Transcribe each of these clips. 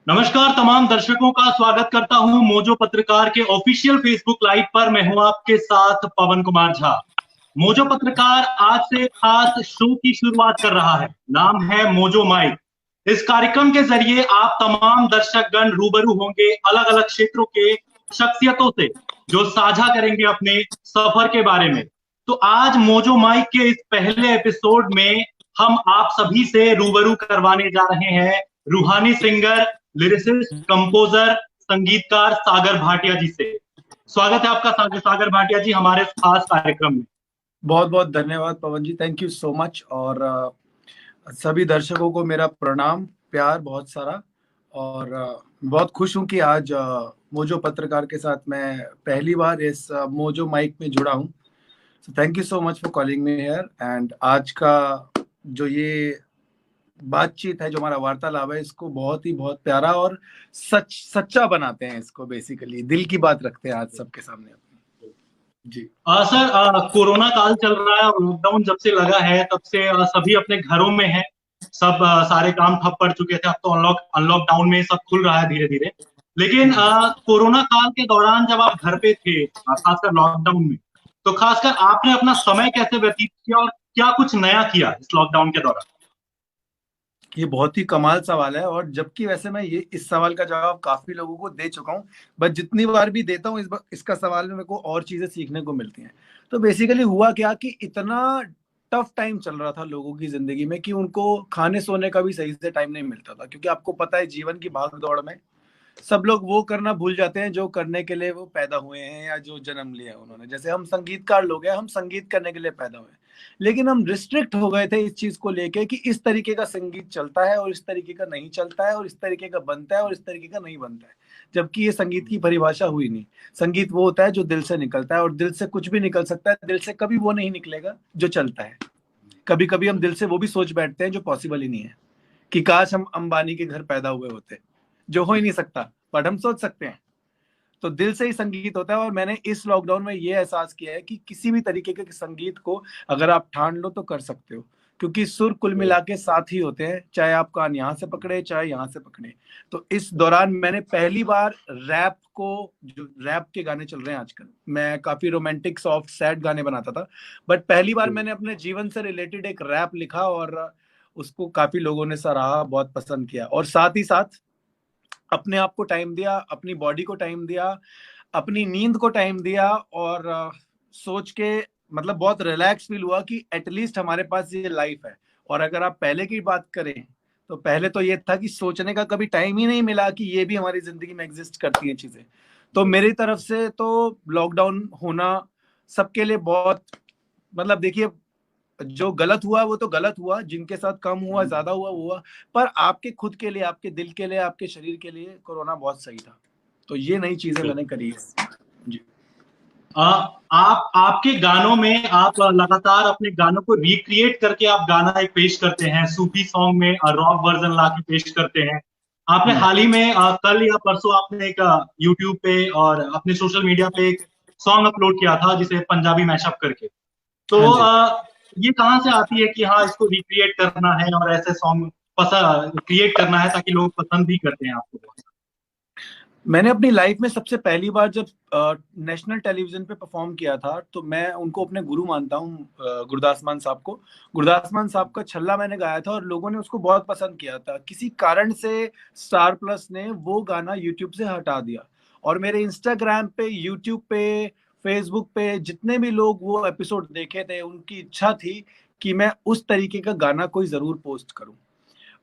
नमस्कार तमाम दर्शकों का स्वागत करता हूं मोजो पत्रकार के ऑफिशियल फेसबुक लाइव पर। मैं हूं आपके साथ पवन कुमार झा। मोजो पत्रकार आज से खास शो की शुरुआत कर रहा है। नाम है मोजो माइक। इस कार्यक्रम के जरिए आप तमाम दर्शकगण रूबरू होंगे अलग अलग क्षेत्रों के शख्सियतों से, जो साझा करेंगे अपने सफर के बारे में। तो आज मोजो माइक के इस पहले एपिसोड में हम आप सभी से रूबरू करवाने जा रहे हैं रूहानी सिंगर, लिरिसिस्ट, कंपोजर, संगीतकार सागर भाटिया जी से। स्वागत है आपका सागर भाटिया जी हमारे इस खास कार्यक्रम में। बहुत बहुत धन्यवाद पवन जी, थैंक यू सो मच। और सभी दर्शकों को मेरा प्रणाम, प्यार बहुत सारा। और बहुत खुश हूं कि आज मोजो पत्रकार के साथ मैं पहली बार इस मोजो माइक में जुड़ा हूं। So thank you so much for calling me here. And आज का जो ये बातचीत है, जो हमारा वार्तालाप है, इसको बहुत प्यारा और सच्चा बनाते हैं। इसको बेसिकली दिल की बात रखते हैं आज सबके सामने अपनी। जी सर, कोरोना काल चल रहा है और लॉकडाउन जब से लगा है तब से सभी अपने घरों में हैं। सब सारे काम ठप पड़ चुके थे। अब तो अनलॉकडाउन में सब खुल रहा है धीरे धीरे। लेकिन कोरोना काल के दौरान जब आप घर पे थे, खासकर लॉकडाउन में, तो खासकर आपने अपना समय कैसे व्यतीत किया और क्या कुछ नया किया इस लॉकडाउन के दौरान? ये बहुत ही कमाल सवाल है। और जबकि वैसे मैं ये इस सवाल का जवाब काफी लोगों को दे चुका हूँ, बट जितनी बार भी देता हूँ इसका सवाल में मेरे को और चीजें सीखने को मिलती हैं। तो बेसिकली हुआ क्या कि इतना टफ टाइम चल रहा था लोगों की जिंदगी में कि उनको खाने सोने का भी सही से टाइम नहीं मिलता था। क्योंकि आपको पता है, जीवन की भाग दौड़ में सब लोग वो करना भूल जाते हैं जो करने के लिए वो पैदा हुए हैं या जो जन्म लिया है उन्होंने। जैसे हम संगीतकार लोग हैं, हम संगीत करने के लिए पैदा हुए हैं, लेकिन हम रिस्ट्रिक्ट हो गए थे इस चीज को लेके कि इस तरीके का संगीत चलता है और इस तरीके का नहीं चलता है, और इस तरीके का बनता है और इस तरीके का नहीं बनता है। जबकि ये संगीत की परिभाषा हुई नहीं। संगीत वो होता है जो दिल से निकलता है, और दिल से कुछ भी निकल सकता है। दिल से कभी वो नहीं निकलेगा जो चलता है। कभी कभी हम दिल से वो भी सोच बैठते हैं जो पॉसिबल ही नहीं है, कि काश हम अंबानी के घर पैदा हुए होते, जो हो ही नहीं सकता, बट हम सोच सकते हैं। तो दिल से ही संगीत होता है। और मैंने इस लॉकडाउन में ये एहसास किया है कि किसी भी तरीके के संगीत को अगर आप ठान लो तो कर सकते हो। क्योंकि सुर कुल मिला के साथ ही होते हैं, चाहे आप कान यहाँ से पकड़े चाहे यहाँ से पकड़े। तो इस दौरान मैंने पहली बार रैप को, जो रैप के गाने चल रहे हैं आजकल, मैं काफी रोमांटिक सॉफ्ट सैड गाने बनाता था, बट पहली बार मैंने अपने जीवन से रिलेटेड एक रैप लिखा और उसको काफी लोगों ने सराहा, बहुत पसंद किया। और साथ ही साथ अपने आप को टाइम दिया, अपनी बॉडी को टाइम दिया, अपनी नींद को टाइम दिया। और सोच के मतलब बहुत रिलैक्स फील हुआ कि एटलीस्ट हमारे पास ये लाइफ है। और अगर आप पहले की बात करें तो पहले तो ये था कि सोचने का कभी टाइम ही नहीं मिला कि ये भी हमारी जिंदगी में एग्जिस्ट करती हैं चीजें। तो मेरी तरफ से तो लॉकडाउन होना सबके लिए बहुत, मतलब देखिए, जो गलत हुआ वो तो गलत हुआ, जिनके साथ कम हुआ ज्यादा हुआ वो हुआ, पर आपके खुद के लिए, आपके दिल के लिए, आपके शरीर के लिए कोरोना बहुत सही था। तो ये नई चीजें मैंने करी है। जी आप आपके गानों में आप लगातार अपने गानों को रिक्रिएट करके आप गाना एक पेश करते हैं, सूफी सॉन्ग में रॉक वर्जन ला के पेश करते हैं। आपने हाल ही में कल या परसों आपने एक यूट्यूब पे और अपने सोशल मीडिया पे एक सॉन्ग अपलोड किया था जिसे पंजाबी मैशअप करके। तो हाँ जी। ये कहाँ से आती है कि हाँ इसको रिक्रिएट करना है और ऐसे सॉन्ग पसंद क्रिएट करना है ताकि लोग पसंद भी करते हैं आपको? मैंने अपनी लाइफ में सबसे पहली बार जब नेशनल टेलीविजन पे परफॉर्म किया था, तो मैं उनको अपने गुरु मानता हूँ, गुरदास मान साहब को। गुरदास मान साहब का छल्ला मैंने गाया था और लोगों ने उसको बहुत पसंद किया था। किसी कारण से स्टार प्लस ने वो गाना यूट्यूब से हटा दिया, और मेरे इंस्टाग्राम पे, यूट्यूब पे, फेसबुक पे जितने भी लोग वो एपिसोड देखे थे, उनकी इच्छा थी कि मैं उस तरीके का गाना कोई जरूर पोस्ट करूं।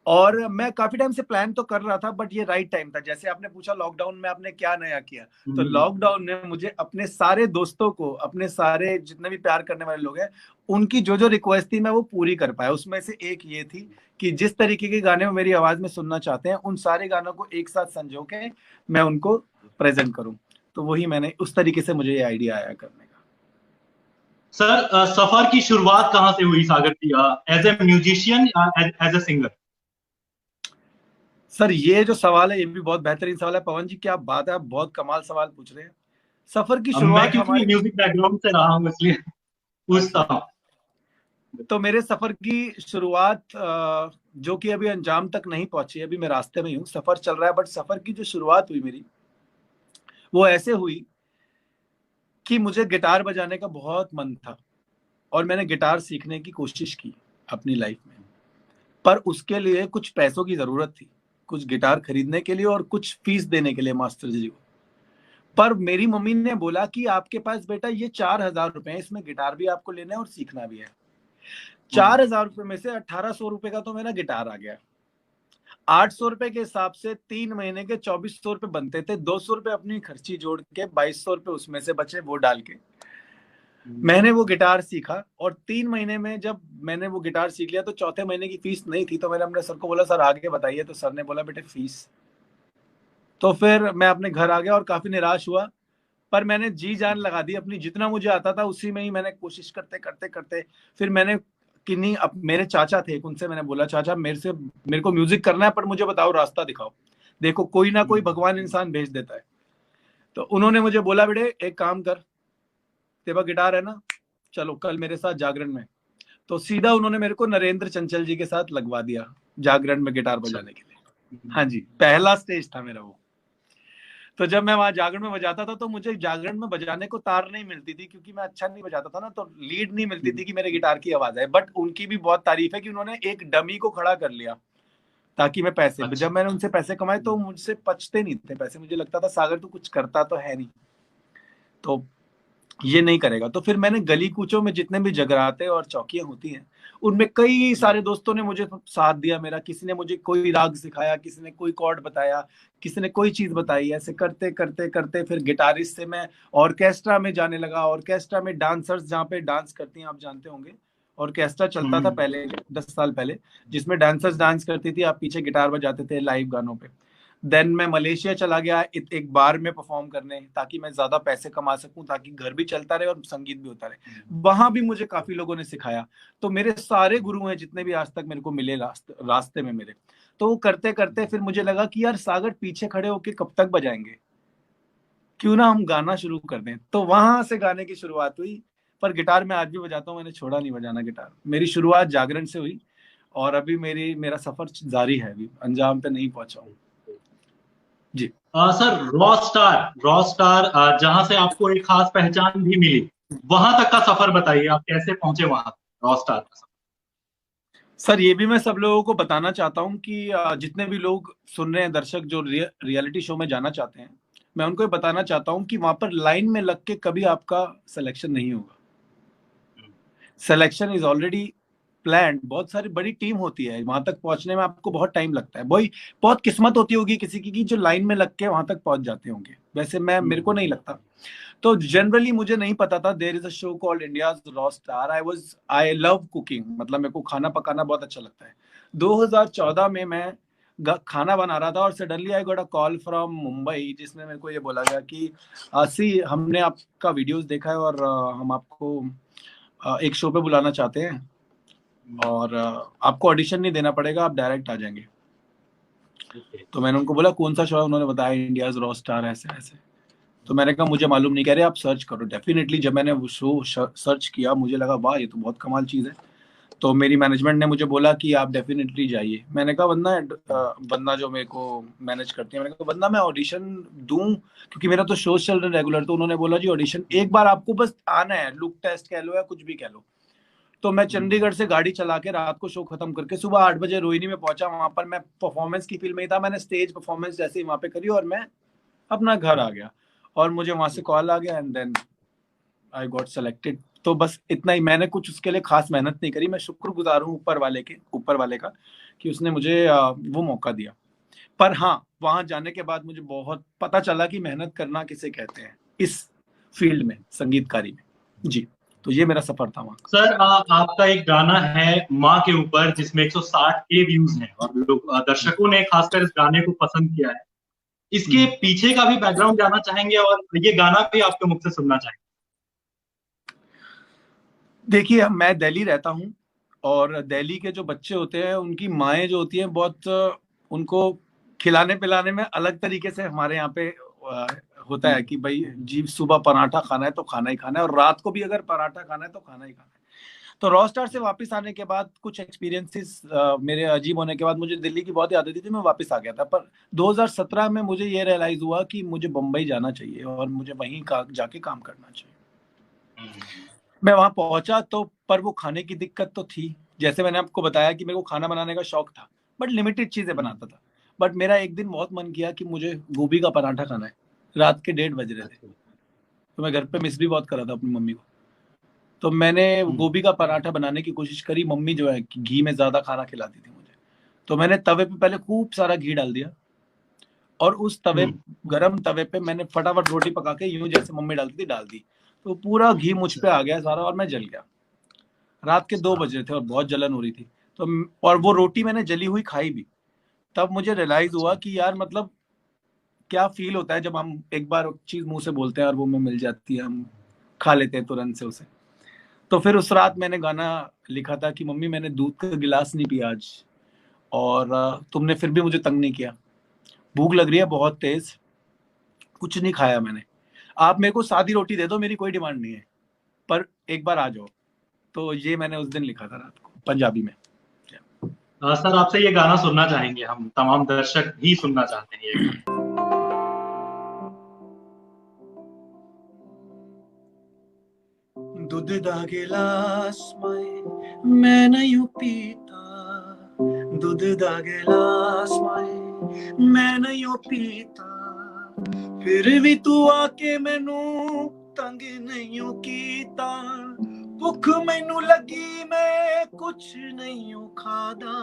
और मैं काफी टाइम से प्लान तो कर रहा था, बट ये राइट टाइम था। जैसे आपने पूछा लॉकडाउन में आपने क्या नया किया, तो लॉकडाउन ने मुझे अपने सारे दोस्तों को, अपने सारे जितने भी प्यार करने वाले लोग हैं, उनकी जो जो रिक्वेस्ट थी मैं वो पूरी कर पाया। उसमें से एक ये थी कि जिस तरीके के गाने वो मेरी आवाज में सुनना चाहते हैं, उन सारे गानों को एक साथ संजो के मैं उनको प्रेजेंट करूं। तो वही मैंने, उस तरीके से मुझे ये आइडिया आया करने का। सर, सफर की शुरुआत कहाँ से हुई सागर की, एज ए म्यूजिशियन या एज ए सिंगर? सर ये जो सवाल है ये भी बहुत बेहतरीन सवाल है पवन जी, क्या बात है, आप बहुत कमाल सवाल पूछ रहे हैं। सफर की मैं शुरुआत क्योंकि हमारी, म्यूजिक बैकग्राउंड से रहा हूँ इसलिए पूछता अच्छा, हूँ। तो मेरे सफर की शुरुआत जो कि अभी अंजाम तक नहीं पहुंची, अभी मैं रास्ते में ही हूँ, सफर चल रहा है, बट सफर की जो शुरुआत हुई मेरी, वो ऐसे हुई कि मुझे गिटार बजाने का बहुत मन था और मैंने गिटार सीखने की कोशिश की अपनी लाइफ में। पर उसके लिए कुछ पैसों की जरूरत थी, कुछ गिटार खरीदने के लिए और कुछ फीस देने के लिए मास्टर जी को। पर मेरी मम्मी ने बोला कि आपके पास बेटा ये 4,000 रुपए हैं, इसमें गिटार भी आपको लेना है और सीखना भी है। 4,000 रुपए में से 1,800 रुपए का तो मेरा गिटार आ गया। 800 रुपए के हिसाब से 3 महीने के 2,400 रुपए बनते थे। 200 रुपए अपनी खर्ची जोड़ के 2,200 रुपए उसमें से बचे, वो डाल के मैंने वो गिटार सीखा। और 3 महीने में जब मैंने वो गिटार सीख लिया तो चौथे महीने की फीस नहीं थी, तो मैंने अपने सर को बोला सर आगे बताइए। तो सर ने बोला बेटे फीस। तो फिर मैं अपने घर आ गया और काफी निराश हुआ। पर मैंने जी जान लगा दी अपनी, जितना मुझे आता था उसी में ही मैंने कोशिश करते करते करते फिर मैंने किन्हीं, अब मेरे चाचा थे, उनसे मैंने बोला चाचा मेरे को म्यूजिक करना है, पर मुझे बताओ रास्ता दिखाओ, देखो कोई ना कोई भगवान इंसान भेज देता है। तो उन्होंने मुझे बोला बेटे एक काम कर, तेरा गिटार है ना, चलो कल मेरे साथ जागरण में। तो सीधा उन्होंने मेरे को नरेंद्र चंचल जी के साथ लगवा दिया जागरण में गिटार बजाने के लिए। हाँ जी, पहला स्टेज था मेरा वो। तो जब मैं वहां जागरण में बजाता था तो मुझे जागरण में बजाने को तार नहीं मिलती थी, क्योंकि मैं अच्छा नहीं बजाता था ना, तो लीड नहीं मिलती थी कि मेरे गिटार की आवाज है। बट उनकी भी बहुत तारीफ है कि उन्होंने एक डमी को खड़ा कर लिया ताकि मैं पैसे, अच्छा। जब मैंने उनसे पैसे कमाए तो मुझसे पचते नहीं थे पैसे। मुझे लगता था सागर तू कुछ करता तो है नहीं, तो ये नहीं करेगा। तो फिर मैंने गली कूचों में जितने भी जगराते और चौकियां होती हैं उनमें कई सारे दोस्तों ने मुझे साथ दिया मेरा। किसी ने मुझे कोई राग सिखाया, किसी ने कोई कॉर्ड बताया, किसी ने कोई चीज बताई। ऐसे करते करते करते फिर गिटारिस्ट से मैं ऑर्केस्ट्रा में जाने लगा। ऑर्केस्ट्रा में डांसर्स जहाँ पे डांस करती हैं, आप जानते होंगे, ऑर्केस्ट्रा चलता था पहले 10 साल पहले, जिसमें डांसर्स डांस करती थी, आप पीछे गिटार बजाते थे लाइव गानों पे। देन मैं मलेशिया चला गया एक बार में परफॉर्म करने, ताकि मैं ज्यादा पैसे कमा सकूं, ताकि घर भी चलता रहे और संगीत भी होता रहे। वहां भी मुझे काफी लोगों ने सिखाया। तो मेरे सारे गुरु हैं जितने भी आज तक मेरे को मिले रास्ते में मेरे। तो वो करते करते फिर मुझे लगा कि यार सागर पीछे खड़े होके कब तक बजाएंगे, क्यों ना हम गाना शुरू कर दें। तो वहां से गाने की शुरुआत हुई। पर गिटार मैं आज भी बजाता हूँ, मैंने छोड़ा नहीं बजाना गिटार। मेरी शुरुआत जागरण से हुई और अभी मेरा सफर जारी है, अभी अंजाम पे नहीं पहुंचा हूँ जी। सर, रॉ स्टार जहां से आपको एक खास पहचान भी मिली, वहां तक का सफर बताइए, आप कैसे पहुंचे वहां तक, रॉ स्टार का सफर। सर ये भी मैं सब लोगों को बताना चाहता हूँ कि जितने भी लोग सुन रहे हैं, दर्शक जो रियलिटी शो में जाना चाहते हैं, मैं उनको ये बताना चाहता हूँ कि वहां पर लाइन में लग के कभी आपका सिलेक्शन नहीं होगा। Selection is already plan. बहुत सारी बड़ी टीम होती है, वहां तक पहुंचने में आपको बहुत टाइम लगता है। वही बहुत किस्मत होती होगी किसी की कि जो लाइन में लग के वहां तक पहुंच जाते होंगे। वैसे मेरे को नहीं लगता। तो जनरली मुझे नहीं पता था there is a show called India's raw star. I love cooking, मतलब मेरे को खाना पकाना बहुत अच्छा लगता है। 2014 में मैं खाना बना रहा था और suddenly I got a call from Mumbai, जिसमें मेरे को ये बोला गया कि सी हमने आपका वीडियोस देखा है और हम आपको एक शो पे बुलाना चाहते हैं और आपको ऑडिशन नहीं देना पड़ेगा, आप डायरेक्ट आ जाएंगे। तो मैंने उनको बोला कौन सा शो है, उन्होंने बताया इंडियाज रॉ स्टार ऐसे ऐसे। तो मैंने कहा मुझे मालूम नहीं, कह रहे आप सर्च करो। डेफिनेटली जब मैंने वो शो सर्च किया, मुझे लगा वाह ये तो बहुत कमाल चीज़ है। तो मेरी मैनेजमेंट ने मुझे बोला कि आप डेफिनेटली जाइए। मैंने कहा बंदा जो मेरे को मैनेज करती है, मैंने कहा बंदा मैं ऑडिशन दूं, क्योंकि मेरा तो शो चल रहा है रेगुलर। तो उन्होंने बोला जी ऑडिशन एक बार आपको बस आना है, लुक टेस्ट कह लो या कुछ भी कह लो। तो मैं चंडीगढ़ से गाड़ी चला के रात को शो खत्म करके सुबह 8 बजे रोहिणी में पहुंचा। वहां पर मैं परफॉर्मेंस की फील्ड में ही था, मैंने स्टेज परफॉर्मेंस जैसे ही वहां पे करी और मैं अपना घर आ गया। और मुझे वहां से कॉल आ गया and then I got selected. तो बस इतना ही, मैंने कुछ उसके लिए खास मेहनत नहीं करी। मैं शुक्रगुजार हूँ ऊपर वाले का कि उसने मुझे वो मौका दिया। पर हाँ, वहां जाने के बाद मुझे बहुत पता चला कि मेहनत करना किसे कहते हैं इस फील्ड में, संगीतकारी में जी। तो ये मेरा सफर था वहां। सर, आपका एक गाना है माँ के ऊपर जिसमें 160 के व्यूज हैं और लोग दर्शकों ने खासकर इस गाने को पसंद किया है। इसके पीछे का भी बैकग्राउंड जानना चाहेंगे और ये गाना भी आपके मुख से सुनना चाहेंगे। देखिए मैं दिल्ली रहता हूँ और दिल्ली के जो बच्चे होते हैं उनकी माएँ जो होती हैं बहुत उनको खिलाने पिलाने में अलग तरीके से हमारे यहाँ पे होता है कि भाई जी सुबह पराठा खाना है तो खाना ही खाना है, और रात को भी अगर पराठा खाना है तो खाना ही खाना है। तो रॉस्टार से वापस आने के बाद कुछ एक्सपीरियंसेस मेरे अजीब होने के बाद मुझे दिल्ली की बहुत याद आती थी, मैं वापस आ गया था। पर 2017 में मुझे ये रियलाइज हुआ कि मुझे बम्बई जाना चाहिए और मुझे वहीं जाके काम करना चाहिए। मैं वहां पहुंचा तो, पर वो खाने की दिक्कत तो थी। जैसे मैंने आपको बताया कि मेरे को खाना बनाने का शौक था, बट लिमिटेड चीजें बनाता था। बट मेरा एक दिन बहुत मन किया कि मुझे गोभी का पराठा खाना है। रात के 1:30 बज रहे थे, तो मैं घर पे मिस भी बहुत कर रहा था अपनी मम्मी को। तो मैंने गोभी का पराठा बनाने की कोशिश करी। मम्मी जो है कि घी में ज्यादा खाना खिलाती थी मुझे, तो मैंने तवे पे पहले खूब सारा घी डाल दिया, और उस तवे, गरम तवे पे मैंने फटाफट रोटी पका के यूं जैसे मम्मी डालती थी डाल दी। तो पूरा घी मुझ पे आ गया सारा और मैं जल गया। रात के 2 बज रहे थे और बहुत जलन हो रही थी। तो और वो रोटी मैंने जली हुई खाई भी। तब मुझे रियलाइज हुआ कि यार मतलब क्या फील होता है जब हम एक बार चीज मुंह से बोलते हैं और वो में मिल जाती है, हम खा लेते हैं तुरंत से उसे। तो फिर उस रात मैंने गाना लिखा था कि मम्मी मैंने दूध का गिलास नहीं पिया आज, और तुमने फिर भी मुझे तंग नहीं किया। भूख लग रही है बहुत तेज, कुछ नहीं खाया मैंने। आप मेरे को सादी रोटी दे दो, मेरी कोई डिमांड नहीं है, पर एक बार आ जाओ। तो ये मैंने उस दिन लिखा था रात को पंजाबी में। सर आपसे ये गाना सुनना चाहेंगे, हम तमाम दर्शक भी सुनना चाहते हैं ये गाना। दूध दा गिलास मैं नहीं पीता, दूध दा गिलास मैं नहीं पीता, फिर भी तू आके मैनू तंग नहीं कीता। भुख मैनू लगी मैं कुछ नहीं खादा,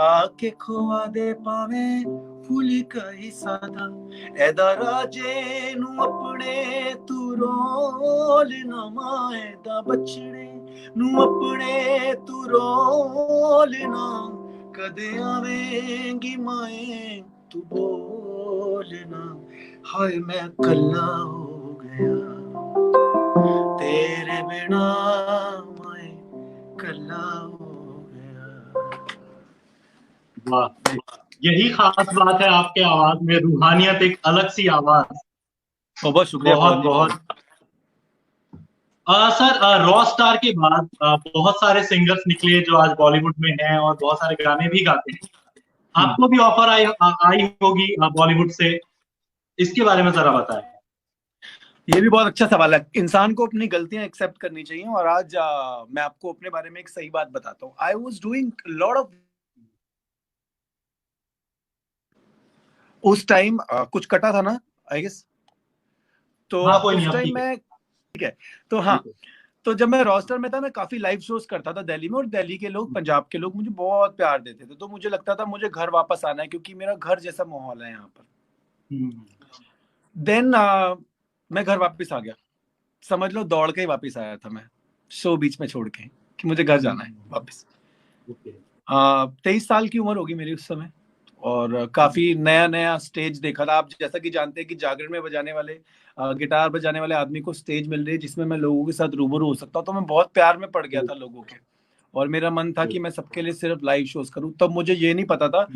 आके खुआ दे पावे फुल्का ही सादा। एदा राजे नू अपने तू रोल ना माए दा बछड़े नू अपने तू रोल ना, कदे आवेंगी माए तू बोलना। हाय मैं कल्ला हो गया तेरे बिना, मैं कल्ला हो गया। वाह, यही खास बात है आपके आवाज में, रूहानियत, एक अलग सी आवाज। बहुत शुक्रिया बहुत पवन जी, बहुत। सर रॉ स्टार के बाद बहुत सारे सिंगर्स निकले जो आज बॉलीवुड में हैं और बहुत सारे गाने भी गाते हैं। आपको भी ऑफर आई होगी बॉलीवुड से, इसके बारे में जरा बताएं। ये भी बहुत अच्छा सवाल है। इंसान को अपनी गलतियां एक्सेप्ट करनी चाहिए, और आज मैं आपको अपने बारे में एक सही बात बताता हूँ। I was doing lot of, उस टाइम कुछ कटा था ना आई गेस, तो हाँ कोई नहीं, उस अब टाइम ठीक है। मैं, ठीक है, तो हाँ, तो जब मैं रोस्टर में था मैं काफी लाइव शोज करता था दिल्ली में, और दिल्ली के लोग, पंजाब के लोग मुझे बहुत प्यार देते थे। तो मुझे लगता था मुझे घर वापस आना है, क्योंकि मेरा घर जैसा माहौल है यहाँ पर। देन मैं घर वापस आ गया, समझ लो दौड़ के ही वापस आया था मैं, शो बीच में छोड़ के कि मुझे घर जाना है वापस। 23 साल की उम्र होगी मेरी उस समय, और काफी नया नया स्टेज देखा था। आप जैसा कि जानते हैं कि जागरण में बजाने वाले, गिटार बजाने वाले आदमी को स्टेज मिल रही है जिसमें मैं लोगों के साथ रूबरू हो सकता हूँ। तो मैं बहुत प्यार में पड़ गया था लोगों के, और मेरा मन था कि मैं सबके लिए सिर्फ लाइव शोज करूं। तब मुझे ये नहीं पता था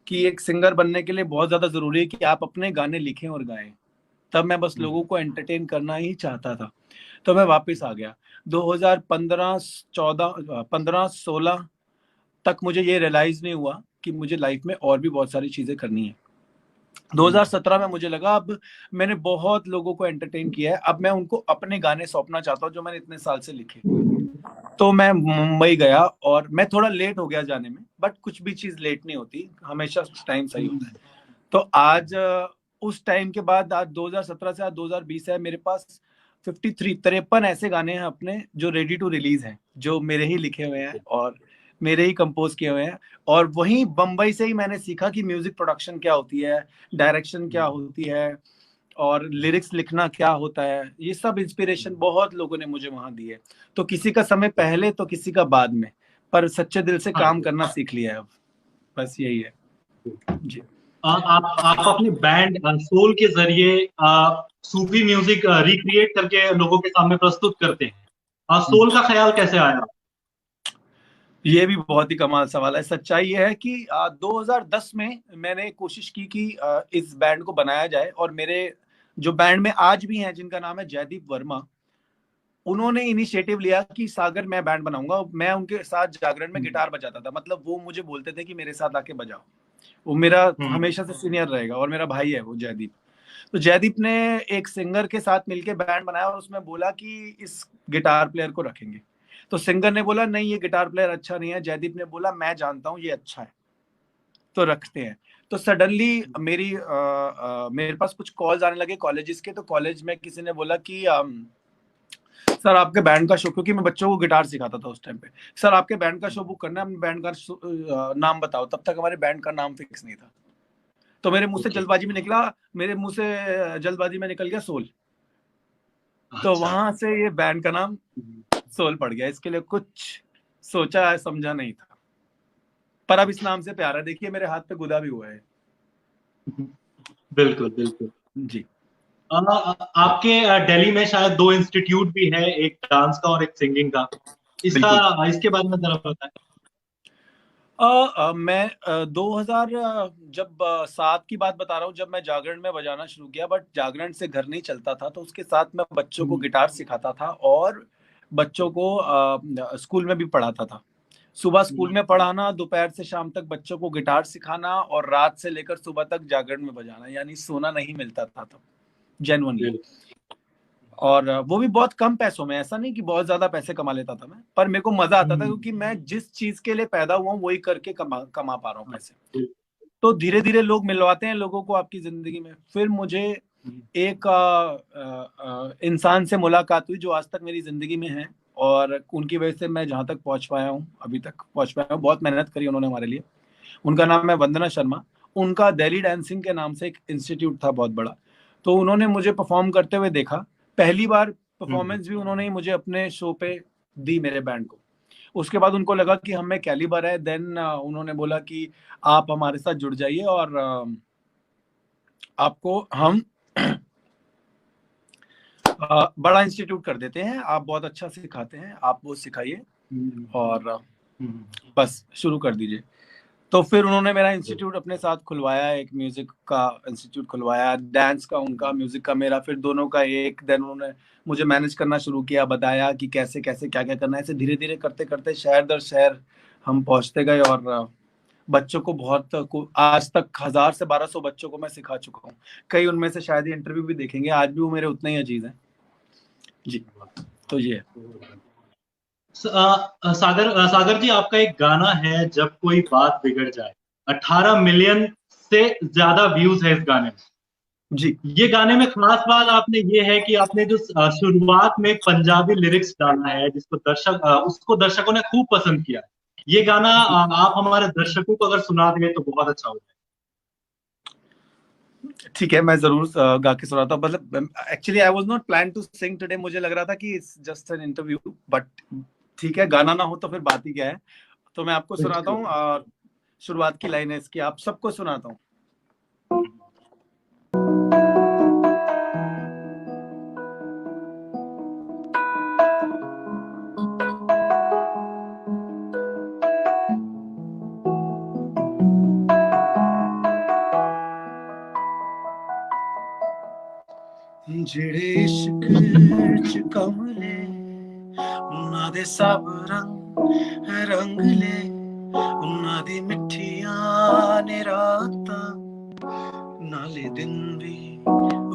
कि एक सिंगर बनने के लिए बहुत ज्यादा जरूरी है कि आप अपने गाने लिखें और गाएं। तब मैं बस लोगों को एंटरटेन करना ही चाहता था। तो मैं वापस आ गया 2015 14 15 16 तक। मुझे ये रियलाइज नहीं हुआ कि मुझे लाइफ में और भी बहुत सारी चीजें करनी है। 2017 में मुझे लगा अब मैंने बहुत लोगों को एंटरटेन किया है, अब मैं उनको अपने गाने सौंपना चाहता हूँ जो मैंने इतने साल से लिखे। तो मैं मुंबई गया, और मैं थोड़ा लेट हो गया जाने में, बट कुछ भी चीज लेट नहीं होती, हमेशा टाइम सही होता है। तो आज उस टाइम के बाद, आज 2017 से आज 2020 है, मेरे पास 53 ऐसे गाने हैं अपने जो रेडी टू रिलीज हैं, जो मेरे ही लिखे हुए हैं और मेरे ही कंपोज किए हुए हैं। और वहीं बम्बई से ही मैंने सीखा कि म्यूजिक प्रोडक्शन क्या होती है, डायरेक्शन क्या होती है, और लिरिक्स लिखना क्या होता है। ये सब इंस्पिरेशन बहुत लोगों ने मुझे वहां दी है। तो किसी का समय पहले तो किसी का बाद में, पर सच्चे दिल से काम करना सीख लिया है अब। बस यही है जी। आप अपनी बैंड सोल के जरिए सूफी म्यूजिक रिक्रिएट करके लोगों के सामने प्रस्तुत करते हैं। सोल का ख्याल कैसे आया? ये भी बहुत ही कमाल सवाल है। सच्चाई ये है कि 2010 में मैंने कोशिश की कि इस बैंड को बनाया जाए, और मेरे जो बैंड में आज भी हैं जिनका नाम है जयदीप वर्मा, उन्होंने इनिशिएटिव लिया कि सागर मैं बैंड बनाऊंगा। मैं उनके साथ जागरण में गिटार बजाता था, मतलब वो मुझे बोलते थे कि मेरे साथ आके बजाओ। वो मेरा हमेशा से सीनियर रहेगा और मेरा भाई है वो जयदीप। तो जयदीप ने एक सिंगर के साथ मिलके बैंड बनाया और उसमें बोला कि इस गिटार प्लेयर को रखेंगे। तो सिंगर ने बोला नहीं ये गिटार प्लेयर अच्छा नहीं है। जयदीप ने बोला मैं जानता हूँ ये अच्छा है, तो रखते हैं। तो सडनली मेरे पास कुछ कॉल्स आने लगे कॉलेजेस के। तो कॉलेज में किसी ने बोला कि सर आपके बैंड का शो, क्योंकि मैं बच्चों को गिटार सिखाता था उस टाइम पे, सर आपके बैंड का शो बुक करना है, अपने बैंड का नाम बताओ। तब तक हमारे बैंड का नाम फिक्स नहीं था। तो मेरे मुंह से जल्दबाजी में निकल गया सोल। तो वहां से ये बैंड का नाम सोल पड़ गया। इसके लिए कुछ सोचा है समझा नहीं था, पर अब इस नाम से प्यार है। देखिए मेरे हाथ पे गुदा भी हुआ है। बिल्कुल बिल्कुल जी। आपके दिल्ली में शायद 2 इंस्टीट्यूट भी है, एक डांस का और एक सिंगिंग का। इसके बारे में जरा बताएं। मैं 2000 जब 7 की बात बता रहा हूँ, जब मैं जागरण में बजाना शुरू किया। बट जागरण से घर नहीं चलता था, तो उसके साथ मैं बच्चों को गिटार सिखाता था और बच्चों को स्कूल में भी पढ़ाता था। सुबह स्कूल में पढ़ाना, दोपहर से शाम तक बच्चों को गिटार सिखाना और रात से लेकर सुबह तक जागरण में बजाना, यानी सोना नहीं मिलता था तब, जेन्युइनली। और वो भी बहुत कम पैसों में, ऐसा नहीं कि बहुत ज्यादा पैसे कमा लेता था मैं, पर मेरे को मजा आता था क्योंकि मैं जिस चीज के लिए पैदा हुआ हूँ वही करके कमा पा रहा हूँ पैसे। तो धीरे धीरे लोग मिलवाते हैं लोगों को आपकी जिंदगी में। फिर मुझे एक इंसान से मुलाकात हुई जो आज तक मेरी जिंदगी में है, और उनकी वजह से मैं जहाँ तक पहुंच पाया हूँ, अभी तक पहुंच पाया हूँ। बहुत मेहनत करी उन्होंने हमारे लिए। उनका नाम है वंदना शर्मा। उनका दिल्ली डांसिंग के नाम से एक इंस्टीट्यूट था बहुत बड़ा। तो उन्होंने मुझे परफॉर्म करते हुए देखा। पहली बार परफॉर्मेंस भी उन्होंने ही मुझे अपने शो पे दी मेरे बैंड को। उसके बाद उनको लगा कि हमें कैलिबर है। देन उन्होंने बोला कि आप हमारे साथ जुड़ जाइए और आपको हम बड़ा इंस्टीट्यूट कर देते हैं, आप बहुत अच्छा सिखाते हैं, आप वो सिखाइए और बस शुरू कर दीजिए। तो फिर उन्होंने मेरा इंस्टीट्यूट अपने साथ खुलवाया, एक म्यूजिक का इंस्टीट्यूट खुलवाया, डांस का उनका, म्यूजिक का मेरा, फिर दोनों का एक। देन उन्होंने मुझे मैनेज करना शुरू किया, बताया कि कैसे कैसे क्या क्या करना है। ऐसे धीरे धीरे करते करते शहर दर शहर हम पहुंचते गए और बच्चों को आज तक 1000 से 1200 बच्चों को मैं सिखा चुका हूँ। कई उनमें से शायद ही इंटरव्यू भी देखेंगे, आज भी वो मेरे उतने ही अजीज हैं जी। तो ये सागर जी, आपका एक गाना है जब कोई बात बिगड़ जाए, 18 मिलियन से ज्यादा व्यूज है इस गाने में जी। ये गाने में खास बात आपने ये है कि आपने जो शुरुआत में पंजाबी लिरिक्स डाला है, उसको दर्शकों ने खूब पसंद किया। ये गाना आप हमारे दर्शकों को अगर सुना दें तो बहुत अच्छा होगा। ठीक है, मैं जरूर गा के सुनाता हूँ। मतलब actually I was not plan to sing today. मुझे लग रहा था कि it's just an interview, but ठीक है, गाना ना हो तो फिर बात ही क्या है। तो मैं आपको सुनाता हूँ और शुरुआत की लाइन है इसकी, आप सबको सुनाता हूँ। ਜਿਹੜੇ ਇਸ਼ਕ ਚ ਕਮਲੇ ਉਹਨਾਂ ਦੇ ਸਭ ਰੰਗ ਲੈ, ਉਹਨਾਂ ਦੀ ਮਿੱਠੀਆਂ ਨੇ ਰਾਤਾਂ ਨਾਲੇ ਦਿਨ ਵੀ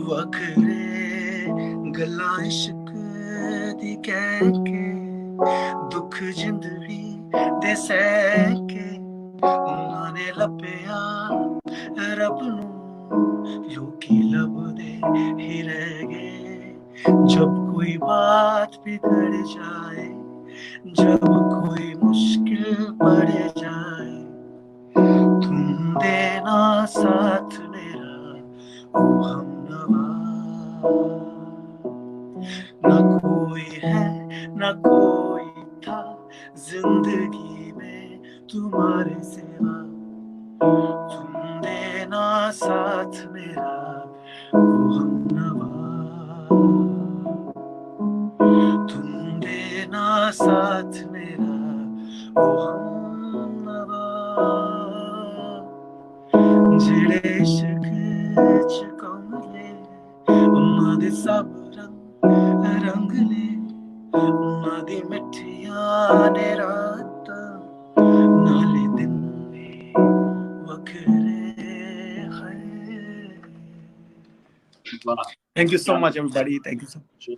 ਵੱਖਰੇ, ਗੱਲਾਂ ਇਸ਼ਕ ਦੀ ਕਹਿ ਕੇ ਦੁੱਖ ਜ਼ਿੰਦਗੀ ਦੇ ਸਹਿ ਕੇ ਉਹਨਾਂ ਨੇ ਲੱਭਿਆ ਰੱਬ ਨੂੰ, ਲੋਕੀ ਲੱਭਦੇ ही रह गए। जब कोई बात बिगड़ जाए, जब कोई मुश्किल पड़ जाए, तुम देना साथ मेरा ओ हमनवा। ना कोई है ना कोई था जिंदगी में तुम्हारे सिवा, तुम देना साथ मेरा तुम देना साथ मेरा ओ हमनवा। ਜਿਹੜੇ ਇਸ਼ਕ ਚ ਕਮਲੇ ਉਹਨਾਂ ਦੇ ਸਭ ਰੰਗ ਲੈ, जाने रात नाले दिन में वखरे है। Thank you so much everybody, thank you so much.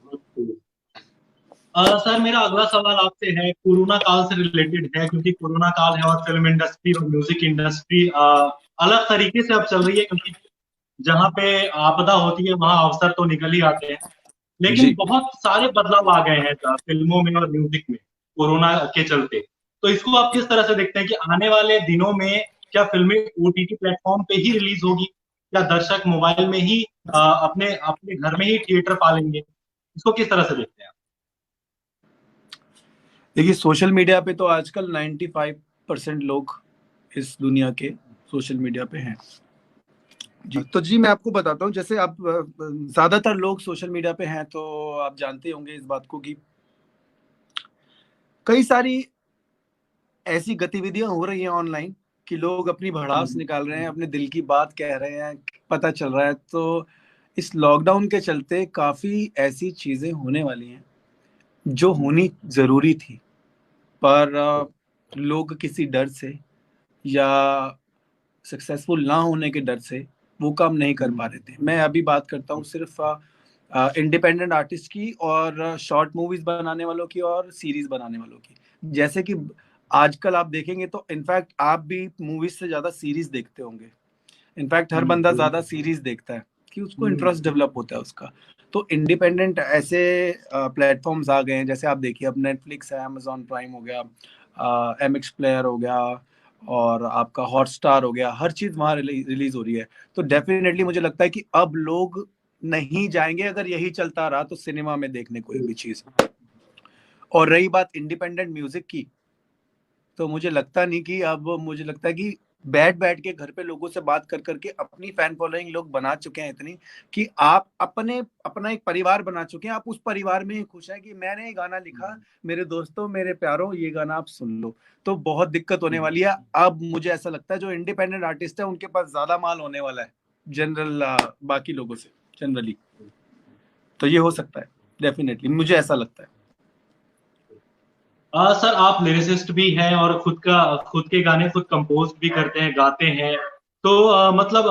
Sir मेरा अगला सवाल आपसे है, कोरोना काल से रिलेटेड है, क्योंकि कोरोना काल है और फिल्म इंडस्ट्री और म्यूजिक इंडस्ट्री अलग तरीके से अब चल रही है, क्योंकि जहाँ पे आपदा होती है वहां अवसर तो निकल ही आते हैं, लेकिन बहुत सारे बदलाव आ गए हैं फिल्मों में और म्यूजिक में कोरोना के चलते। तो इसको आप किस तरह से देखते हैं कि आने वाले दिनों में क्या फिल्में ओटीटी प्लेटफॉर्म पे ही रिलीज होगी, या दर्शक मोबाइल में ही अपने अपने घर में ही थिएटर पालेंगे? इसको किस तरह से देखते हैं? देखिए, सोशल मीडिया पे तो आजकल 95% लोग इस दुनिया के सोशल मीडिया पे हैं जी। तो जी मैं आपको बताता हूँ, जैसे आप ज्यादातर लोग सोशल मीडिया पे हैं, तो आप जानते होंगे इस बात को कि कई सारी ऐसी गतिविधियां हो रही हैं ऑनलाइन कि लोग अपनी भड़ास निकाल रहे हैं, अपने दिल की बात कह रहे हैं, पता चल रहा है। तो इस लॉकडाउन के चलते काफी ऐसी चीजें होने वाली हैं जो होनी जरूरी थी, पर लोग किसी डर से या सक्सेसफुल ना होने के डर से वो काम नहीं कर पा रहे थे। मैं अभी बात करता हूँ सिर्फ इंडिपेंडेंट आर्टिस्ट की और शॉर्ट मूवीज बनाने वालों की और सीरीज बनाने वालों की। जैसे कि आजकल आप देखेंगे तो इनफैक्ट आप भी मूवीज से ज्यादा सीरीज देखते होंगे। इनफैक्ट हर बंदा ज्यादा सीरीज देखता है कि उसको इंटरेस्ट डेवलप होता है उसका। तो इंडिपेंडेंट ऐसे प्लेटफॉर्म्स आ गए हैं, जैसे आप देखिए अब नेटफ्लिक्स है, अमेजॉन प्राइम हो गया, एमएक्स प्लेयर हो गया, और आपका हॉटस्टार हो गया, हर चीज वहां रिलीज हो रही है। तो डेफिनेटली मुझे लगता है कि अब लोग नहीं जाएंगे अगर यही चलता रहा तो सिनेमा में देखने कोई भी चीज। और रही बात इंडिपेंडेंट म्यूजिक की, तो मुझे लगता नहीं कि अब, मुझे लगता है कि बैठ बैठ के घर पे लोगों से बात कर करके अपनी फैन फॉलोइंग लोग बना चुके हैं इतनी कि आप अपना एक परिवार बना चुके हैं। आप उस परिवार में ही खुश हैं कि मैंने ये गाना लिखा, मेरे दोस्तों मेरे प्यारों ये गाना आप सुन लो। तो बहुत दिक्कत होने वाली है। अब मुझे ऐसा लगता है जो इंडिपेंडेंट आर्टिस्ट है उनके पास ज्यादा माल होने वाला है जनरल बाकी लोगों से जनरली। तो ये हो सकता है, डेफिनेटली मुझे ऐसा लगता है। सर आप लिरिसिस्ट भी हैं और खुद के गाने खुद कंपोज भी करते हैं, गाते हैं। तो मतलब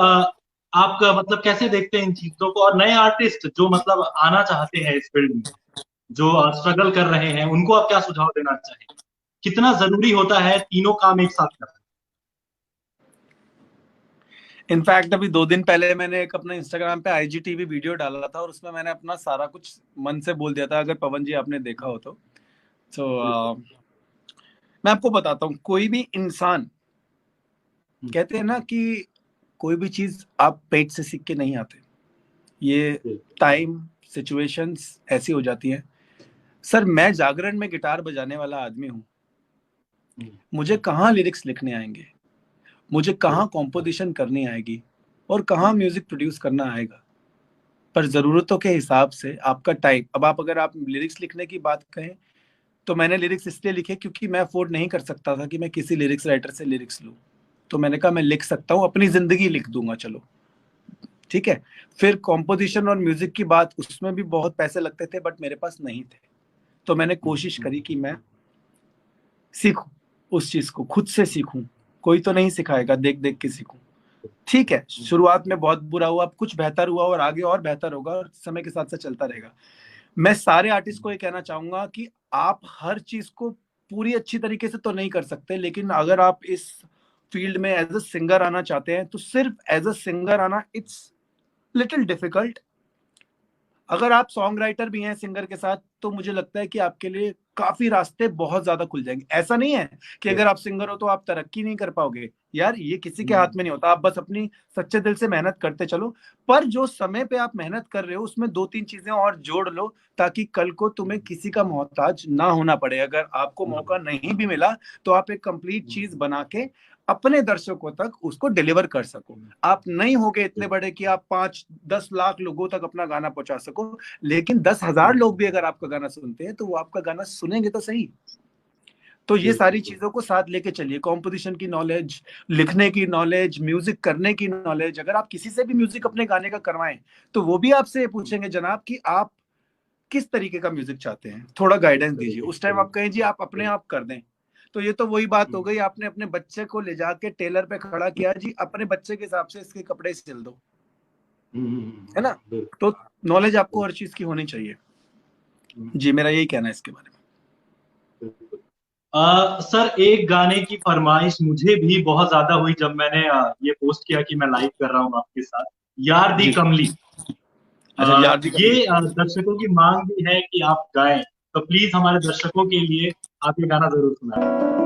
आपका मतलब कैसे देखते हैं इन चीजों को? और नए आर्टिस्ट जो मतलब आना चाहते हैं इस फील्ड में, जो स्ट्रगल कर रहे हैं, उनको आप क्या सुझाव देना चाहेंगे? कितना जरूरी होता है तीनों काम एक साथ करना? इनफैक्ट अभी 2 दिन पहले मैंने एक अपना इंस्टाग्राम पे आईजीटीवी वीडियो डाला था और उसमें मैंने अपना सारा कुछ मन से बोल दिया था, अगर पवन जी आपने देखा हो तो मैं आपको बताता हूँ। कोई भी इंसान, कहते हैं ना कि कोई भी चीज आप पेट से सीख के नहीं आते, ये टाइम सिचुएशंस ऐसी हो जाती हैं। सर मैं जागरण में गिटार बजाने वाला आदमी हूँ, मुझे कहाँ लिरिक्स लिखने आएंगे, मुझे कहाँ कॉम्पोजिशन करनी आएगी और कहाँ म्यूजिक प्रोड्यूस करना आएगा। पर जरूरतों के हिसाब से आपका टाइम, अब अगर आप लिरिक्स लिखने की बात कहें तो मैंने लिरिक्स इसलिए लिखे क्योंकि मैं अफोर्ड नहीं कर सकता था कि मैं किसी लिरिक्स राइटर से लिरिक्स लूं। तो मैंने कहा मैं लिख सकता हूँ, अपनी जिंदगी लिख दूंगा, चलो ठीक है। फिर कॉम्पोजिशन और म्यूजिक की बात, उसमें भी बहुत पैसे लगते थे बट मेरे पास नहीं थे। तो मैंने कोशिश करी कि मैं सीखूं, उस चीज को खुद से सीखूं, कोई तो नहीं सिखाएगा, देख देख के सीखूं। ठीक है, शुरुआत में बहुत बुरा हुआ, कुछ बेहतर हुआ और आगे और बेहतर होगा और समय के साथ साथ चलता रहेगा। मैं सारे आर्टिस्ट को ये कहना चाहूंगा कि आप हर चीज को पूरी अच्छी तरीके से तो नहीं कर सकते, लेकिन अगर आप इस फील्ड में एज अ सिंगर आना चाहते हैं तो सिर्फ एज अ सिंगर आना इट्स लिटिल डिफिकल्ट। अगर आप सॉन्ग राइटर भी हैं सिंगर के साथ तो मुझे लगता है कि आपके लिए काफी रास्ते बहुत ज्यादा खुल जाएंगे। ऐसा नहीं है कि अगर आप सिंगर हो तो आप तरक्की नहीं कर पाओगे, यार ये किसी के हाथ में नहीं होता। आप बस अपनी सच्चे दिल से मेहनत करते चलो, पर जो समय पे आप मेहनत कर रहे हो उसमें 2-3 चीजें और जोड़ लो ताकि कल को तुम्हें किसी का मोहताज ना होना पड़े। अगर आपको मौका नहीं भी मिला तो आप एक कंप्लीट चीज बना के अपने दर्शकों तक उसको डिलीवर कर सको। आप नहीं होगे इतने बड़े कि आप 5-10 लाख लोगों तक अपना गाना पहुंचा सको, लेकिन 10,000 लोग भी अगर आपका गाना सुनते हैं तो वो आपका गाना सुनेंगे तो सही। तो ये सारी चीजों को साथ लेके चलिए, कॉम्पोजिशन की नॉलेज, लिखने की नॉलेज, म्यूजिक करने की नॉलेज। अगर आप किसी से भी म्यूजिक अपने गाने का करवाएं तो वो भी आपसे पूछेंगे जनाब कि आप किस तरीके का म्यूजिक चाहते हैं, थोड़ा गाइडेंस दीजिए। उस टाइम आप कहें जी आप अपने आप कर दें, तो ये तो वही बात हो गई, आपने अपने बच्चे को ले जाके टेलर पे खड़ा किया, जी अपने बच्चे के हिसाब से इसके कपड़े सिल दो, है ना। तो नॉलेज आपको हर चीज की होनी चाहिए। जी मेरा यही कहना है इसके बारे में। सर एक गाने की फरमाइश मुझे भी बहुत ज्यादा हुई जब मैंने ये पोस्ट किया कि मैं लाइव कर रहा हूँ आपके साथ, यार दी कमली। अच्छा यार दी कमली, ये दर्शकों की मांग भी है कि आप गाएं, तो प्लीज हमारे दर्शकों के लिए आप ये गाना जरूर सुनाएं।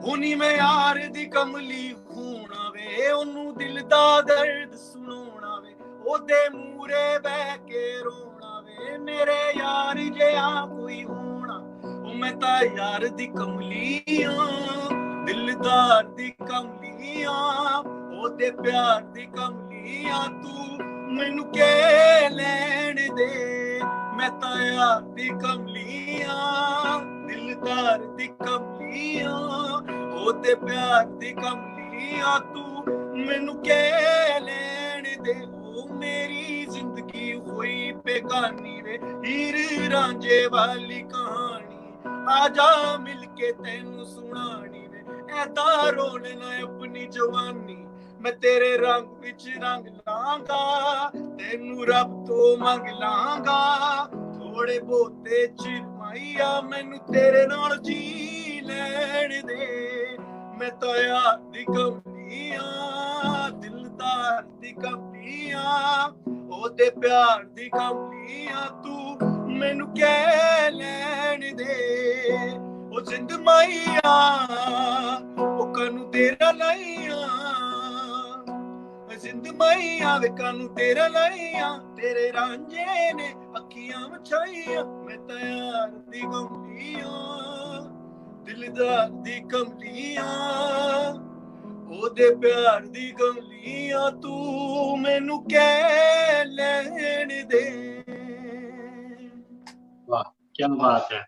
ਹੁਣੀ ਮੈਂ ਯਾਰ ਦੀ ਕਮਲੀ ਖੂਣਾ ਵੇ, ਉਹਨੂੰ ਦਿਲ ਦਾ ਦਰਦ ਸੁਣਾਉਣਾ ਵੇ, ਉਹਦੇ ਮੂਰੇ ਬਹਿ ਕੇ ਰੋਣਾ ਵੇ, ਮੇਰੇ ਯਾਰ ਜਿਹਾ ਕੋਈ ਹੋਣਾ। ਉਹ ਮੈਂ ਤਾਂ ਯਾਰ ਦੀ ਕਮਲੀ ਆ, ਦਿਲਦਾਰ ਦੀ ਕਮਲੀ ਆ, ਉਹਦੇ ਪਿਆਰ ਦੀ ਕਮਲੀ ਆ, ਤੂੰ ਮੈਨੂੰ ਕਹਿ ਲੈਣ ਦੇ, ਮੈਂ ਤਾਂ ਯਾਰ ਦੀ ਕਮਲੀ ਆ, ਦਿਲਦਾਰ ਦੀ ਕਮਲੀ ਆ, ਉਹਦੇ ਪਿਆਰ ਦੀ ਕਮਲੀ ਆ, ਤੂੰ ਮੈਨੂੰ ਕਹਿ ਲੈਣ ਦੇ। ਉਹ ਮੇਰੀ ਜ਼ਿੰਦਗੀ ਹੋਈ ਬੇਗਾਨੀ ਵੇ, ਹੀਰ ਰਾਂਝੇ ਵਾਲੀ ਕਹਾਣੀ, ਆਜਾ ਮਿਲ ਕੇ ਤੈਨੂੰ ਸੁਣਾਣੀ ਵੇ, ਐਦਾਂ ਰੋਲ ਨਾ ਆਪਣੀ ਜਵਾਨੀ, ਮੈਂ ਤੇਰੇ ਰੰਗ ਵਿੱਚ ਰੰਗ ਲਾਂਗਾ, ਤੈਨੂੰ ਰੱਬ ਤੋਂ ਮੰਗ ਲਾਂਗਾ, ਥੋੜੇ ਬਹੁਤੇ ਚਿਰ ਮਾਈਆ ਮੈਨੂੰ ਤੇਰੇ ਨਾਲ ਜੀ ਲੈਣ ਦੇ, ਮੈਂ ਤਾਂ ਯਾਰ ਦੀ ਕਮਲੀ ਆ, ਦਿਲਦਾਰ ਦੀ ਕਮਲੀ ਆ, ਉਹਦੇ ਪਿਆਰ ਦੀ ਕਮਲੀ ਆ, ਤੂੰ ਮੈਨੂੰ ਕਹਿ ਲੈਣ ਦੇ। ਉਹ ਜਿੰਦ ਮਾਈਆ ਉਹ ਕਾਨੂੰ ਤੇਰਾ ਲਾਈਆ, ਜਿੰਦ ਮਾਈਆ ਵੇ ਕਾਨੂੰ ਤੇਰਾ ਲਾਈਆ, ਤੇਰੇ ਰਾਂਝੇ ਨੇ ਅੱਖੀਆਂ ਮਛਾਈਆਂ, ਮੈਂ ਤਾਂ ਯਾਰ ਦੀ ਕਮਲੀ ਆ, ਦਿਲਦਾਰ ਦੀ ਕਮਲੀ ਆ, ਉਹਦੇ ਪਿਆਰ ਦੀ ਕਮਲੀ ਆ, ਤੂੰ ਮੈਨੂੰ ਕਹਿ ਲੈਣ ਦੇ। वाह क्या बात है,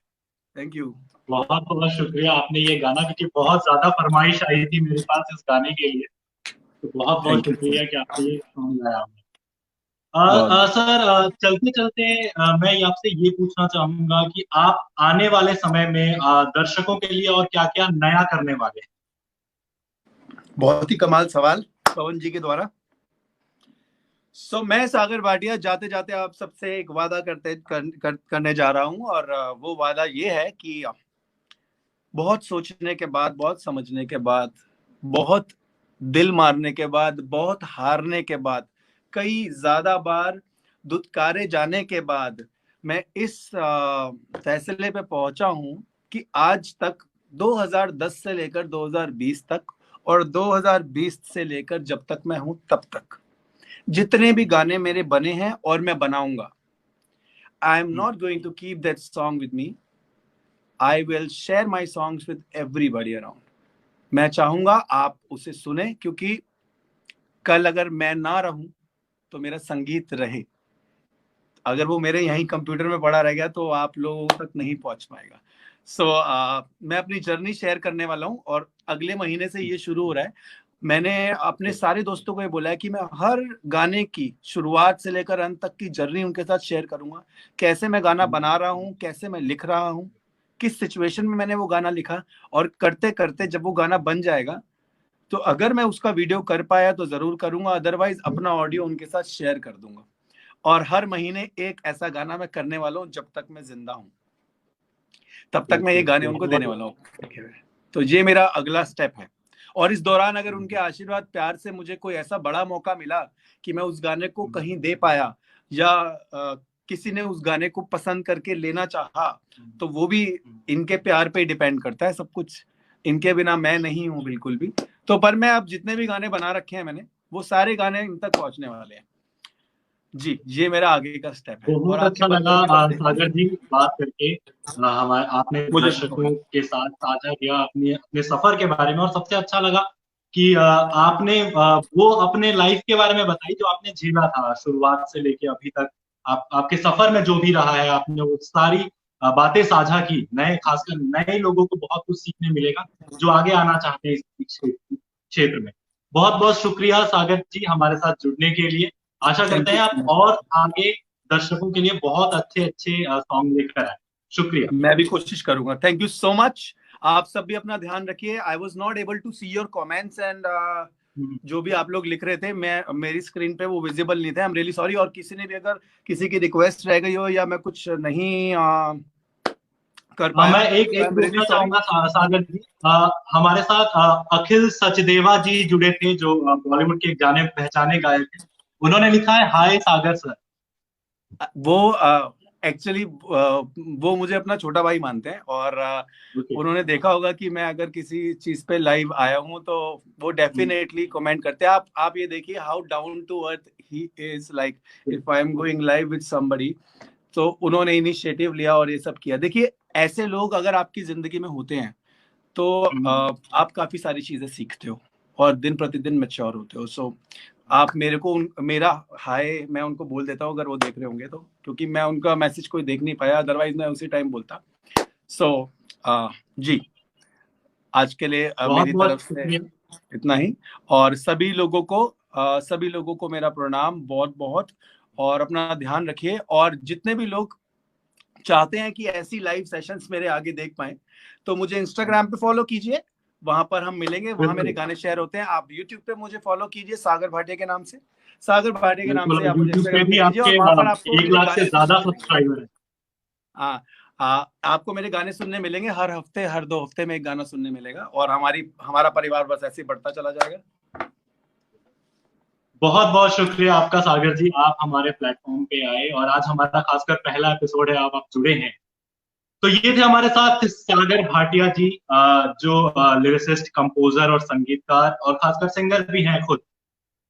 थैंक यू, बहुत बहुत शुक्रिया आपने ये गाना, क्योंकि बहुत ज्यादा फरमाइश आई थी मेरे पास इस गाने के लिए, तो बहुत बहुत शुक्रिया कि आपने ये सॉन्ग गाया। सर चलते चलते मैं आपसे ये पूछना चाहूंगा कि आप आने वाले समय में दर्शकों के लिए और क्या क्या नया करने वाले हैं? बहुत ही कमाल सवाल पवन जी के द्वारा। मैं सागर भाटिया जाते जाते आप सबसे एक वादा करने जा रहा हूं, और वो वादा ये है कि बहुत सोचने के बाद, बहुत समझने के बाद, बहुत दिल मारने के बाद, बहुत हारने के बाद, कई ज्यादा बार दुत्कारे जाने के बाद मैं इस फैसले पे पहुंचा हूं कि आज तक 2010 से लेकर 2020 तक और 2020 से लेकर जब तक मैं हूं तब तक जितने भी गाने मेरे बने हैं और मैं बनाऊंगा, I am not going to keep that song with me, I will share my songs with everybody around. मैं चाहूंगा आप उसे सुने, क्योंकि कल अगर मैं ना रहूं तो मेरा संगीत रहे, अगर वो मेरे यहीं कंप्यूटर में पड़ा रह गया तो आप लोगों तक नहीं पहुंच पाएगा। मैं अपनी जर्नी शेयर करने वाला हूं, और अगले महीने से ये शुरू हो रहा है। मैंने अपने सारे दोस्तों को ये बोला है कि मैं हर गाने की शुरुआत से लेकर अंत तक की जर्नी उनके साथ शेयर करूंगा, कैसे मैं गाना बना रहा हूं, कैसे मैं लिख रहा हूं, किस सिचुएशन में मैंने वो गाना लिखा, और करते करते जब वो गाना बन जाएगा तो अगर मैं उसका वीडियो कर पाया तो जरूर करूंगा, अदरवाइज अपना ऑडियो उनके साथ शेयर कर दूंगा। और हर महीने एक ऐसा गाना मैं करने वाला हूं, जब तक मैं जिंदा हूं तब तक मैं ये गाने उनको देने वाला हूं। तो ये मेरा अगला स्टेप है, और इस दौरान अगर उनके आशीर्वाद प्यार से मुझे कोई ऐसा बड़ा मौका मिला कि मैं उस गाने को कहीं दे पाया, या किसी ने उस गाने को पसंद करके लेना चाहा, तो वो भी इनके प्यार पे डिपेंड करता है सब कुछ, इनके बिना मैं नहीं हूं बिल्कुल भी। तो पर मैं अब जितने भी गाने बना रखे हैं मैंने, वो सारे गाने इन तक पहुंचने वाले हैं। जी ये मेरा आगे का स्टेप है। बहुत अच्छा लगा सागर जी बात करके, हमारे आपने दर्शकों के साथ साझा किया अपने अपने सफर के बारे में, और सबसे अच्छा लगा कि आपने वो अपने लाइफ के बारे में बताइए जो आपने झेला था शुरुआत से लेके अभी तक। आपके सफर में जो भी रहा है, आपने वो सारी बातें साझा की। नए, खासकर नए लोगों को बहुत कुछ सीखने मिलेगा जो आगे आना चाहते हैं इस क्षेत्र में। बहुत बहुत शुक्रिया सागर जी हमारे साथ जुड़ने के लिए। आशा करते थैंक यू हैं सो आप मच। और आगे दर्शकों के लिए बहुत अच्छे अच्छे सॉन्ग लेकर आए। शुक्रिया। मैं भी कोशिश करूंगा। Thank you so much. आप सब भी अपना ध्यान रखिए। I was not able to see your comments and जो भी आप लोग लिख रहे थे, मैं मेरी स्क्रीन पे वो विजिबल नहीं थे। I am really sorry. और किसी ने भी अगर किसी की रिक्वेस्ट रह गई हो या मैं कुछ नहीं कर पाया, मैं एक तो आई एक एम रियली बोलना सॉरी। चाहूंगा सागर जी, हमारे साथ अखिल सचदेवा जी जुड़े थे जो बॉलीवुड के जाने पहचाने गायक हैं। उन्होंने लिखा है, हाय सागर सर। वो एक्चुअली वो मुझे अपना छोटा भाई मानते हैं और ओके। उन्होंने देखा होगा कि मैं अगर किसी चीज पे लाइव आया हूँ तो वो डेफिनेटली कमेंट करते हैं। आप ये देखिए how down to earth he is. Like if I am going live with somebody, तो उन्होंने इनिशिएटिव लिया और ये सब किया। देखिए, ऐसे लोग अगर आपकी जिंदगी में होते हैं तो आप काफी सारी चीजें सीखते हो और दिन प्रतिदिन मैच्योर होते हो। सो आप मेरे को मेरा हाय मैं उनको बोल देता हूँ अगर वो देख रहे होंगे तो, क्योंकि मैं उनका मैसेज कोई देख नहीं पाया, अदरवाइज मैं उसी टाइम बोलता। सो जी, आज के लिए बहुत मेरी बहुत तरफ से शुक्रिया। इतना ही। और सभी लोगों को मेरा प्रणाम बहुत बहुत। और अपना ध्यान रखिए। और जितने भी लोग चाहते हैं कि ऐसी लाइव सेशंस मेरे आगे देख पाए, तो मुझे इंस्टाग्राम पे फॉलो कीजिए। वहां पर हम मिलेंगे, वहां मेरे बिल्कुल गाने शेयर होते हैं। आप यूट्यूब पे मुझे फॉलो कीजिए सागर भाटिया के नाम से। सागर भाटिया के नाम बिल्कुल। से और आप मुझे यूट्यूब पे इंस्टाग्राम पे भी कीजिए और आपके वहां पर आपको 1 मेरे लाख से गाने सुनने ज्यादा मिलेंगे। सब्सक्राइबर हैं। हाँ, आपको मेरे गाने सुनने मिलेंगे हर हफ्ते, हर 2 हफ्ते में एक गाना सुनने मिलेगा। और हमारा परिवार बस ऐसे ही बढ़ता चला जाएगा। बहुत बहुत शुक्रिया आपका सागर जी, आप हमारे प्लेटफॉर्म पे आए और आज हमारा खासकर पहला एपिसोड है, आप जुड़े हैं। तो ये थे हमारे साथ सागर भाटिया जी, जो लिरिसिस्ट, कंपोजर और संगीतकार और खासकर सिंगर भी हैं खुद।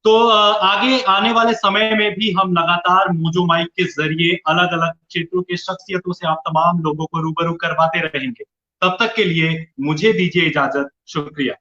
तो आगे आने वाले समय में भी हम लगातार मोजो माइक के जरिए अलग अलग क्षेत्रों के शख्सियतों से आप तमाम लोगों को रूबरू करवाते रहेंगे। तब तक के लिए मुझे दीजिए इजाजत। शुक्रिया।